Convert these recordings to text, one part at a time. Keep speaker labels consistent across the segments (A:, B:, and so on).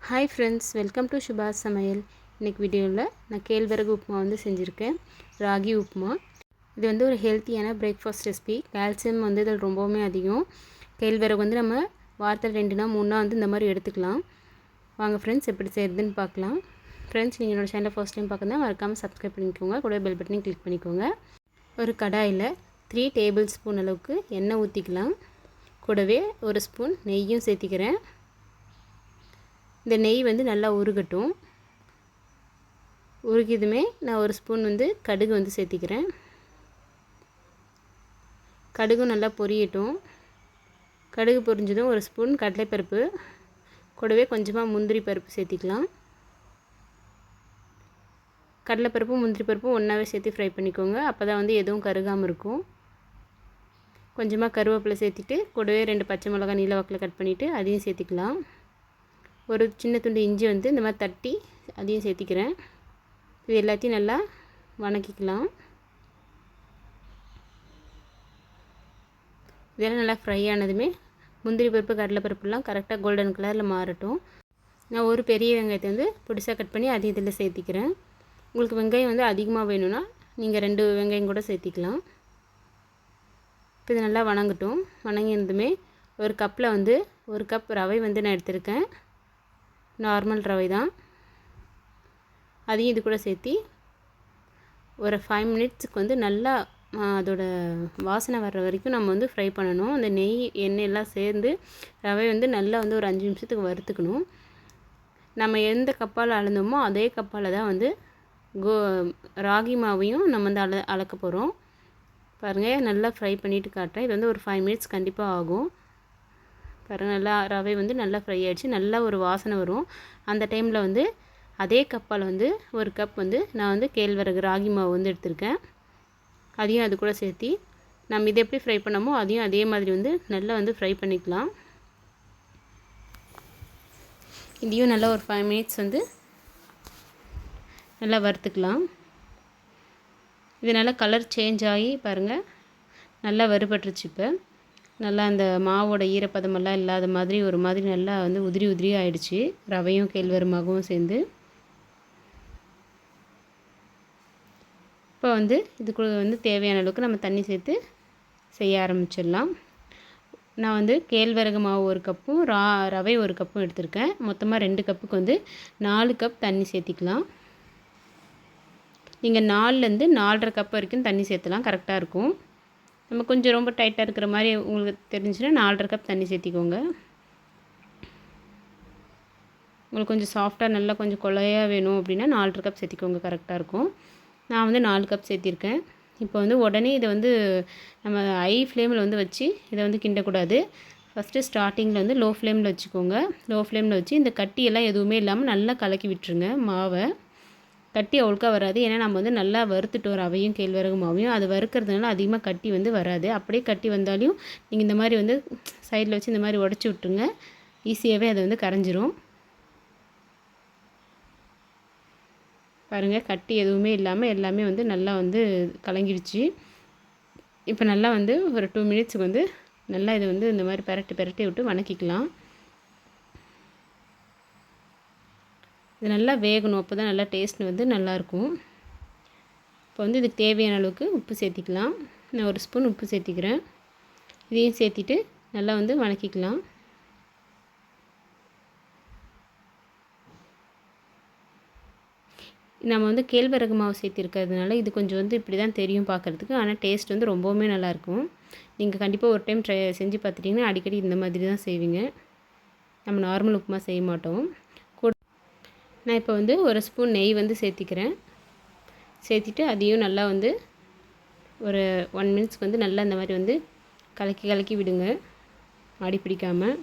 A: Hi friends, welcome to சுபாஷ் சமையல். இன்றைக்கி வீடியோவில் நான் கேழ்வரகு உப்புமா வந்து செஞ்சுருக்கேன். ராகி உப்புமா. இது வந்து ஒரு ஹெல்த்தியான பிரேக்ஃபாஸ்ட் ரெசிபி. கால்சியம் வந்து இதில் ரொம்பவுமே அதிகம். கேழ்வரகு வந்து நம்ம வாரத்தில் 2 நாள் 3 நாள் வந்து இந்த மாதிரி எடுத்துக்கலாம். வாங்க ஃப்ரெண்ட்ஸ், எப்படி செய்கிறதுன்னு பார்க்கலாம். ஃப்ரெண்ட்ஸ், நீங்கள் என்னோடய சேனலை ஃபர்ஸ்ட் டைம் பார்க்குறதா மறக்காமல் சப்ஸ்கிரைப் பண்ணிக்கோங்க. கூட பெல் பட்டனையும் கிளிக் பண்ணிக்கோங்க. ஒரு கடாயில் 3 டேபிள் ஸ்பூன் அளவுக்கு எண்ணெய் ஊற்றிக்கலாம். கூடவே 1 ஸ்பூன் நெய்யும் சேர்த்திக்கிறேன். இந்த நெய் வந்து நல்லா உருகட்டும். உருகிதுமே நான் 1 ஸ்பூன் வந்து கடுகு வந்து சேர்த்திக்கிறேன். கடுகும் நல்லா பொரியட்டும். கடுகு பொரிஞ்சதும் 1 ஸ்பூன் கடலைப்பருப்பு, கூடவே கொஞ்சமாக முந்திரி பருப்பு சேர்த்திக்கலாம். கடலைப்பருப்பும் முந்திரி பருப்பும் ஒன்றாவே சேர்த்து ஃப்ரை பண்ணிக்கோங்க. அப்போ தான் வந்து எதுவும் கருகாமல் இருக்கும். கொஞ்சமாக கருவேப்பிலை சேர்த்திட்டு கூடவே 2 பச்சை மிளகாய் நீல வாக்கில் கட் பண்ணிவிட்டு அதையும் சேர்த்திக்கலாம். ஒரு சின்ன துண்டு இஞ்சி வந்து இந்த மாதிரி தட்டி அதையும் சேர்த்திக்கிறேன். இது எல்லாத்தையும் நல்லா வணக்கிக்கலாம். இதெல்லாம் நல்லா ஃப்ரை ஆனதுமே முந்திரி பருப்பு கடலைப்பருப்புலாம் கரெக்டாக கோல்டன் கலரில் மாறட்டும். நான் ஒரு பெரிய வெங்காயத்தை வந்து பொடிசாக கட் பண்ணி அதையும் இதில் சேர்த்திக்கிறேன். உங்களுக்கு வெங்காயம் வந்து அதிகமாக வேணும்னா நீங்கள் 2 வெங்காயம் கூட சேர்த்திக்கலாம். இப்போ இது நல்லா வணங்கட்டும். வணங்கினதுமே ஒரு கப்பில் வந்து 1 கப் ரவை வந்து நான் எடுத்திருக்கேன். நார்மல் ரவை தான். அதையும் இது கூட சேர்த்தி ஒரு 5 மினிட்ஸுக்கு வந்து நல்லா அதோட வாசனை வர்ற வரைக்கும் நம்ம வந்து ஃப்ரை பண்ணணும். அந்த நெய் எண்ணெய் எல்லாம் சேர்ந்து ரவை வந்து நல்லா வந்து ஒரு 5 நிமிஷத்துக்கு வறுத்துக்கணும். நம்ம எந்த கப்பால் அளந்தோமோ அதே கப்பால் தான் வந்து ராகி மாவையும் நம்ம வந்து அளக்க போகிறோம். பாருங்கள், நல்லா ஃப்ரை பண்ணிவிட்டு காட்டுறேன். இது வந்து ஒரு 5 மினிட்ஸ் கண்டிப்பாக ஆகும். பாருங்கள், நல்லா ரவை வந்து நல்லா ஃப்ரை ஆகிடுச்சு. நல்லா ஒரு வாசனை வரும். அந்த டைமில் வந்து அதே கப்பால் வந்து 1 கப் வந்து நான் வந்து கேழ்வரகு ராகி மாவு வந்து எடுத்திருக்கேன். அதையும் அது கூட சேர்த்தி நம்ம இதை எப்படி ஃப்ரை பண்ணமோ அதையும் அதே மாதிரி வந்து நல்லா வந்து ஃப்ரை பண்ணிக்கலாம். இதையும் நல்லா ஒரு 5 மினிட்ஸ் வந்து நல்லா வறுத்துக்கலாம். இது நல்லா கலர் சேஞ்ச் ஆகி பாருங்கள் நல்லா வறுபட்டுருச்சு. இப்போ நல்லா அந்த மாவோட ஈரப்பதமெல்லாம் இல்லாத மாதிரி ஒரு மாதிரி நல்லா வந்து உதிரி உதிரி ஆகிடுச்சு. ரவையும் கேழ்வரமாகவும் சேர்ந்து இப்போ வந்து இதுக்குள்ள வந்து தேவையான அளவுக்கு நம்ம தண்ணி சேர்த்து செய்ய ஆரம்பிச்சிடலாம். நான் வந்து கேழ்வரகு மாவு 1 கப்பும் ரவை 1 கப்பும் எடுத்திருக்கேன். மொத்தமாக 2 கப்புக்கு வந்து 4 கப் தண்ணி சேர்த்திக்கலாம். நீங்கள் 4லேருந்து 4.5 கப் வரைக்கும் தண்ணி சேர்த்துலாம், கரெக்டாக இருக்கும். நம்ம கொஞ்சம் ரொம்ப டைட்டாக இருக்கிற மாதிரி உங்களுக்கு தெரிஞ்சுன்னா 4.5 கப் தண்ணி சேர்த்திக்கோங்க. உங்களுக்கு கொஞ்சம் சாஃப்டாக நல்லா கொஞ்சம் கொலையாக வேணும் அப்படின்னா 4.5 கப் சேர்த்திக்கோங்க, கரெக்டாக இருக்கும். நான் வந்து 4 கப் சேர்த்திருக்கேன். இப்போ வந்து உடனே இதை வந்து நம்ம ஹை ஃப்ளேமில் வந்து வச்சு இதை வந்து கிண்டக்கூடாது. ஃபஸ்ட்டு ஸ்டார்டிங்கில் வந்து லோ ஃப்ளேமில் வச்சுக்கோங்க. லோ ஃப்ளேமில் வச்சு இந்த கட்டியெல்லாம் எதுவுமே இல்லாமல் நல்லா கலக்கி விட்டுருங்க. மாவை கட்டி அவ்வளோக்கா வராது. ஏன்னா நம்ம வந்து நல்லா வறுத்துட்டோம் ரவையும் கேழ்வரகு மாவையும். அது வறுக்கிறதுனால அதிகமாக கட்டி வந்து வராது. அப்படியே கட்டி வந்தாலும் நீங்கள் இந்த மாதிரி வந்து சைடில் வச்சு இந்த மாதிரி உடச்சி விட்ருங்க. ஈஸியாகவே அது வந்து கரைஞ்சிரும். பாருங்கள், கட்டி எதுவுமே இல்லாமல் எல்லாமே வந்து நல்லா வந்து கலங்கிடுச்சு. இப்போ நல்லா வந்து ஒரு 2 மினிட்ஸுக்கு வந்து நல்லா இது வந்து இந்த மாதிரி பெரட்டி விட்டு வணக்கிக்கலாம். இது நல்லா வேகணும். அப்போ தான் நல்லா டேஸ்ட் வந்து நல்லாயிருக்கும். இப்போ வந்து இதுக்கு தேவையான அளவுக்கு உப்பு சேர்த்திக்கலாம். நான் 1 ஸ்பூன் உப்பு சேர்த்திக்கிறேன். இதையும் சேர்த்திட்டு நல்லா வந்து வணக்கிக்கலாம். நம்ம வந்து கேழ்வரகு மாவு சேர்த்திருக்கிறதுனால இது கொஞ்சம் வந்து இப்படி தான் தெரியும் பார்க்குறதுக்கு. ஆனால் டேஸ்ட் வந்து ரொம்பவுமே நல்லாயிருக்கும். நீங்கள் கண்டிப்பாக ஒரு டைம் செஞ்சு பார்த்துட்டிங்கன்னா அடிக்கடி இந்த மாதிரி தான் செய்வீங்க. நம்ம நார்மல் உப்புமா செய்ய மாட்டோம். நான் இப்போ வந்து 1 ஸ்பூன் நெய் வந்து சேர்த்திக்கிறேன். சேர்த்திட்டு அதையும் நல்லா வந்து ஒரு 1 மினிட்ஸ்க்கு வந்து நல்லா இந்த மாதிரி வந்து கலக்கி விடுங்க, அடி பிடிக்காமல்.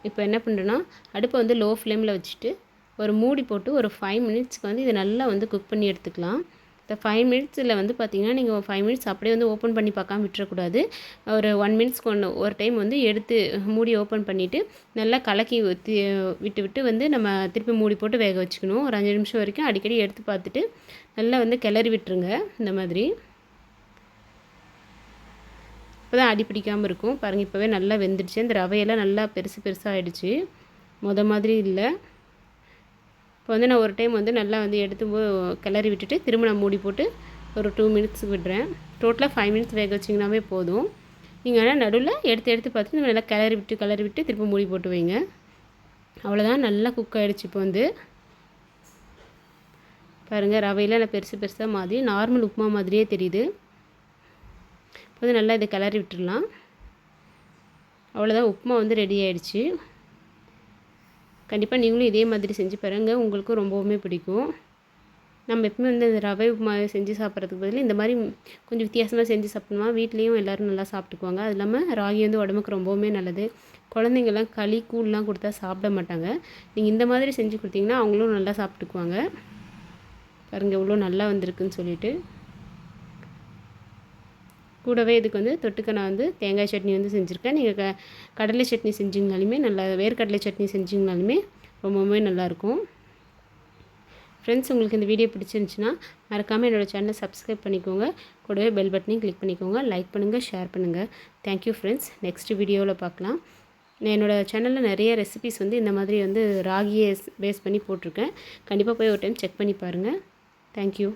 A: இப்போ என்ன பண்ணுறேன்னா அடுப்பை வந்து லோ ஃப்ளேமில் வச்சுட்டு ஒரு மூடி போட்டு ஒரு 5 மினிட்ஸ்க்கு வந்து இதை நல்லா வந்து குக் பண்ணி எடுத்துக்கலாம். இந்த 5 மினிட்ஸில் வந்து பார்த்திங்கன்னா நீங்கள் 5 மினிட்ஸ் அப்படியே வந்து ஓப்பன் பண்ணி பார்க்காம விட்டுறக்கூடாது. ஒரு 1 மினிட்ஸ்க்கு ஒரு டைம் வந்து எடுத்து மூடி ஓப்பன் பண்ணிவிட்டு நல்லா கலக்கி விட்டு வந்து நம்ம திருப்பி மூடி போட்டு வேக வச்சுக்கணும். ஒரு 5 நிமிஷம் வரைக்கும் அடிக்கடி எடுத்து பார்த்துட்டு நல்லா வந்து கிளறி விட்டுருங்க. இந்த மாதிரி இப்போ தான் அடி பிடிக்காமல் இருக்கும். பாருங்கள், இப்போவே நல்லா வெந்துடுச்சு. இந்த ரவையெல்லாம் நல்லா பெருசாகிடுச்சு. மாதிரி இல்லை. இப்போ வந்து நான் ஒரு டைம் வந்து நல்லா வந்து எடுத்து கிளறி விட்டுட்டு திரும்ப நான் மூடி போட்டு ஒரு 2 மினிட்ஸுக்கு விடுறேன். டோட்டலாக 5 மினிட்ஸ் வேக வச்சிங்கனாவே போதும். நீங்கள் ஆனால் நடுவில் எடுத்து பார்த்துட்டு நல்லா கிளறி விட்டு திரும்ப மூடி போட்டு வைங்க. அவ்வளோதான், நல்லா குக் ஆகிடுச்சு. இப்போ வந்து பாருங்கள், ரவையில் நல்லா பெருசாக மாதிரி நார்மல் உப்புமா மாதிரியே தெரியுது. இப்போ வந்து நல்லா இதை கிளறி விட்டுடலாம். அவ்வளோதான், உப்புமா வந்து ரெடி ஆகிடுச்சு. கண்டிப்பாக நீங்களும் இதே மாதிரி செஞ்சு பாருங்கள், உங்களுக்கும் ரொம்பவுமே பிடிக்கும். நம்ம எப்பவுமே வந்து இந்த ரவை உப்புமா செஞ்சு சாப்பிட்றதுக்கு பதில் இந்த மாதிரி கொஞ்சம் வித்தியாசமாக செஞ்சு சாப்பிட்டோம்னா வீட்லேயும் எல்லோரும் நல்லா சாப்பிட்டுக்குவாங்க. அது இல்லாமல் ராகி வந்து உடம்புக்கு ரொம்பவுமே நல்லது. குழந்தைங்கள்லாம் களி கூழ்லாம் கொடுத்தா சாப்பிட மாட்டாங்க. நீங்கள் இந்த மாதிரி செஞ்சு கொடுத்தீங்கன்னா அவங்களும் நல்லா சாப்பிட்டுக்குவாங்க. பாருங்கள் எவ்வளோ நல்லா வந்திருக்குன்னு சொல்லிட்டு. கூடவே இதுக்கு வந்து தொட்டுக்க நான் வந்து தேங்காய் சட்னி வந்து செஞ்சுருக்கேன். நீங்கள் கடலை சட்னி செஞ்சிங்கனாலுமே நல்லா, வேர்க்கடலை சட்னி செஞ்சிங்கனாலுமே ரொம்பவுமே நல்லாயிருக்கும். ஃப்ரெண்ட்ஸ், உங்களுக்கு இந்த வீடியோ பிடிச்சிருந்துச்சுன்னா மறக்காமல் என்னோடய சேனலை சப்ஸ்கிரைப் பண்ணிக்கோங்க. கூடவே பெல் பட்டனையும் கிளிக் பண்ணிக்கோங்க. லைக் பண்ணுங்கள், ஷேர் பண்ணுங்கள். Thank you friends. நெக்ஸ்ட் வீடியோவில் பார்க்கலாம். நான் என்னோடய சேனலில் நிறைய ரெசிபிஸ் வந்து இந்த மாதிரி வந்து ராகியை பேஸ் பண்ணி போட்டிருக்கேன். கண்டிப்பாக போய் ஒரு டைம் செக் பண்ணி பாருங்கள். தேங்க்யூ.